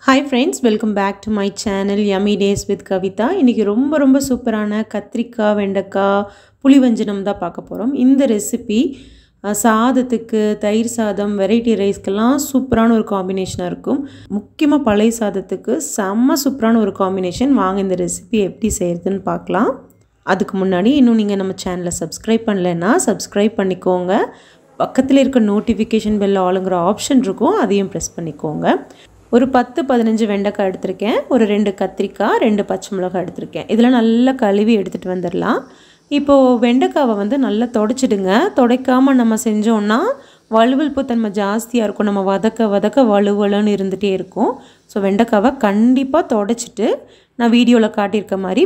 Hi friends, welcome back to my channel Yummy Days with Kavita. இன்னைக்கு ரொம்ப சூப்பரான கத்திரிக்காய் வெண்டைக்காய் புளிவஞ்சனம் தான் பார்க்க போறோம். இந்த ரெசிபி சாதத்துக்கு தயிர் சாதம் வெரைட்டி ரைஸ்க்கெல்லாம் சூப்பரான ஒரு காம்பினேஷனா இருக்கும். முக்கியமா பழைய சாதத்துக்கு செம்ம சூப்பரான ஒரு காம்பினேஷன். வாங்க இந்த ரெசிபி எப்படி செய்யறதுன்னு பார்க்கலாம். அதுக்கு முன்னாடி இன்னும் நீங்க நம்ம சேனலை சப்ஸ்கிரைப் பண்ணலனா சப்ஸ்கிரைப் பண்ணிக்கோங்க. பக்கத்துல இருக்க நோட்டிஃபிகேஷன் பெல் ஆல்ங்கற ஆப்ஷன் இருக்கும், அதையும் பிரஸ் பண்ணிக்கோங்க. ஒரு 10-15 வெண்டைக்காய் எடுத்துர்க்கேன். ஒரு 2 கத்திரிக்காய், 2 பச்சை மிளகாய் எடுத்துர்க்கேன். இதெல்லாம் நல்லா கழுவி எடுத்துட்டு வந்துறலாம். இப்போ வெண்டைக்காவை வந்து நல்லா தொடச்சிடுங்க. தொடைக்காம நம்ம செஞ்சோம்னா வழுவழுப்பு தன்மை ஜாஸ்தியா இருக்கும். நம்ம வதக்க வழுவழுன்னு இருந்துட்டே இருக்கும். சோ வெண்டைக்காவை கண்டிப்பா தொடச்சிட்டு நான் வீடியோல காட்டியிருக்க மாதிரி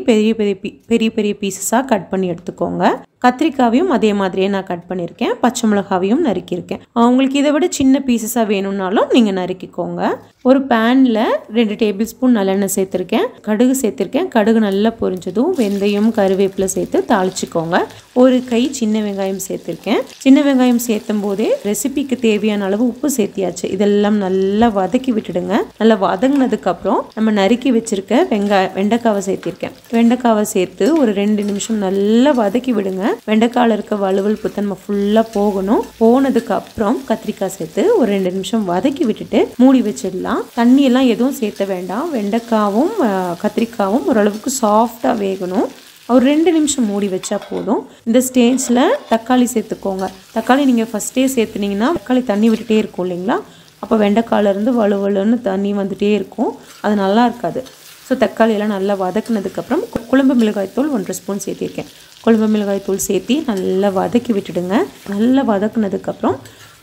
பெரிய பீசஸா கட் பண்ணி எடுத்துக்கோங்க. கத்திரிக்காவையும் அதே மாதிரியே நான் கட் பண்ணியிருக்கேன். பச்சை மிளகாவையும் நறுக்கியிருக்கேன். உங்களுக்கு இதை விட சின்ன பீசஸா வேணும்னாலும் நீங்க நறுக்கிக்கோங்க. ஒரு பேன்ல 2 டேபிள் ஸ்பூன் நல்லெண்ணெய் சேர்த்திருக்கேன். கடுகு சேர்த்திருக்கேன். கடுகு நல்லா பொரிஞ்சதும் வெந்தயம் கருவேப்பிலை சேர்த்து தாளிச்சுக்கோங்க. ஒரு கை சின்ன வெங்காயம் சேர்த்திருக்கேன். சின்ன வெங்காயம் சேர்த்தும் போதே ரெசிபிக்கு தேவையான அளவு உப்பு சேர்த்தியாச்சு. இதெல்லாம் நல்லா வதக்கி விட்டுடுங்க. நல்லா வதங்கினதுக்கு அப்புறம் நம்ம நறுக்கி வச்சிருக்க வெண்டைக்காவை சேர்த்திருக்கேன். வெண்டைக்காவை சேர்த்து ஒரு 2 நிமிஷம் நல்லா வதக்கி விடுங்க. வெண்டைக்காயில இருக்க வழுவழுப்பு தன்மை ஃபுல்லா போகணும். போனதுக்கு அப்புறம் கத்திரிக்காய் சேர்த்து ஒரு 2 நிமிஷம் வதக்கி விட்டுட்டு மூடி வச்சிடலாம். தண்ணி எல்லாம் எதுவும் சேர்த்த வேண்டாம். வெண்டைக்காவும் கத்திரிக்காவும் ஓரளவுக்கு சாஃப்டா வேகணும். ஒரு 2 நிமிஷம் மூடி வச்சா போதும். இந்த ஸ்டேஜ்ல தக்காளி சேர்த்துக்கோங்க. தக்காளி நீங்க ஃபர்ஸ்டே சேர்த்துனீங்கன்னா தக்காளி தண்ணி விட்டுட்டே இருக்கும் இல்லைங்களா? அப்போ வெண்டைக்காயில இருந்து வழுவழுன்னு தண்ணி வந்துட்டே இருக்கும். அது நல்லா இருக்காது. ஸோ தக்காளி எல்லாம் நல்லா வதக்குனதுக்கு அப்புறம் குழம்பு மிளகாய் தூள் 1 ஸ்பூன் சேர்த்திருக்கேன். குழம்பு மிளகாய் தூள் சேர்த்து நல்லா வதக்கி விட்டுடுங்க. நல்லா வதக்குனதுக்கு அப்புறம்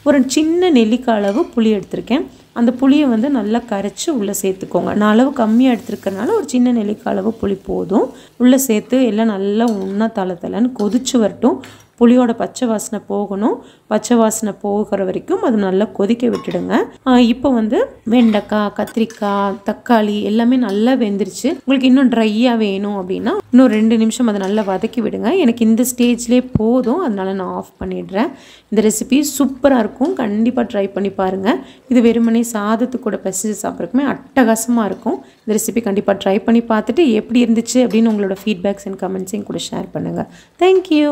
ஒரு சின்ன நெல்லிக்காய் அளவு புளி எடுத்திருக்கேன். அந்த புளியை வந்து நல்லா கரைச்சி உள்ளே சேர்த்துக்கோங்க. நான் அளவு கம்மியாக எடுத்துருக்கறனால ஒரு சின்ன நெல்லிக்காய் அளவு புளி போதும். உள்ளே சேர்த்து எல்லாம் நல்லா ஒன்றா தளன்னு கொதிச்சு வரட்டும். புளியோட பச்சை வாசனை போகணும். பச்சை வாசனை போகிற வரைக்கும் அது நல்லா கொதிக்க விட்டுடுங்க. இப்போ வந்து வெண்டைக்காய் கத்திரிக்காய் தக்காளி எல்லாமே நல்லா வெந்துருச்சு. உங்களுக்கு இன்னும் ட்ரையாக வேணும் அப்படின்னா இன்னும் 2 நிமிஷம் அதை நல்லா வதக்கி விடுங்க. எனக்கு இந்த ஸ்டேஜ்லேயே போதும், அதனால நான் ஆஃப் பண்ணிடுறேன். இந்த ரெசிபி சூப்பராக இருக்கும். கண்டிப்பாக ட்ரை பண்ணி பாருங்கள். இது வெறுமனே சாதத்துக்கு கூட பிசைஞ்சு சாப்பிட்றதுக்குமே அட்டகாசமாக இருக்கும். இந்த ரெசிபி கண்டிப்பாக ட்ரை பண்ணி பார்த்துட்டு எப்படி இருந்துச்சு அப்படின்னு உங்களோட ஃபீட்பேக்ஸ் அண்ட் கமெண்ட்ஸையும் கூட ஷேர் பண்ணுங்கள். தேங்க்யூ.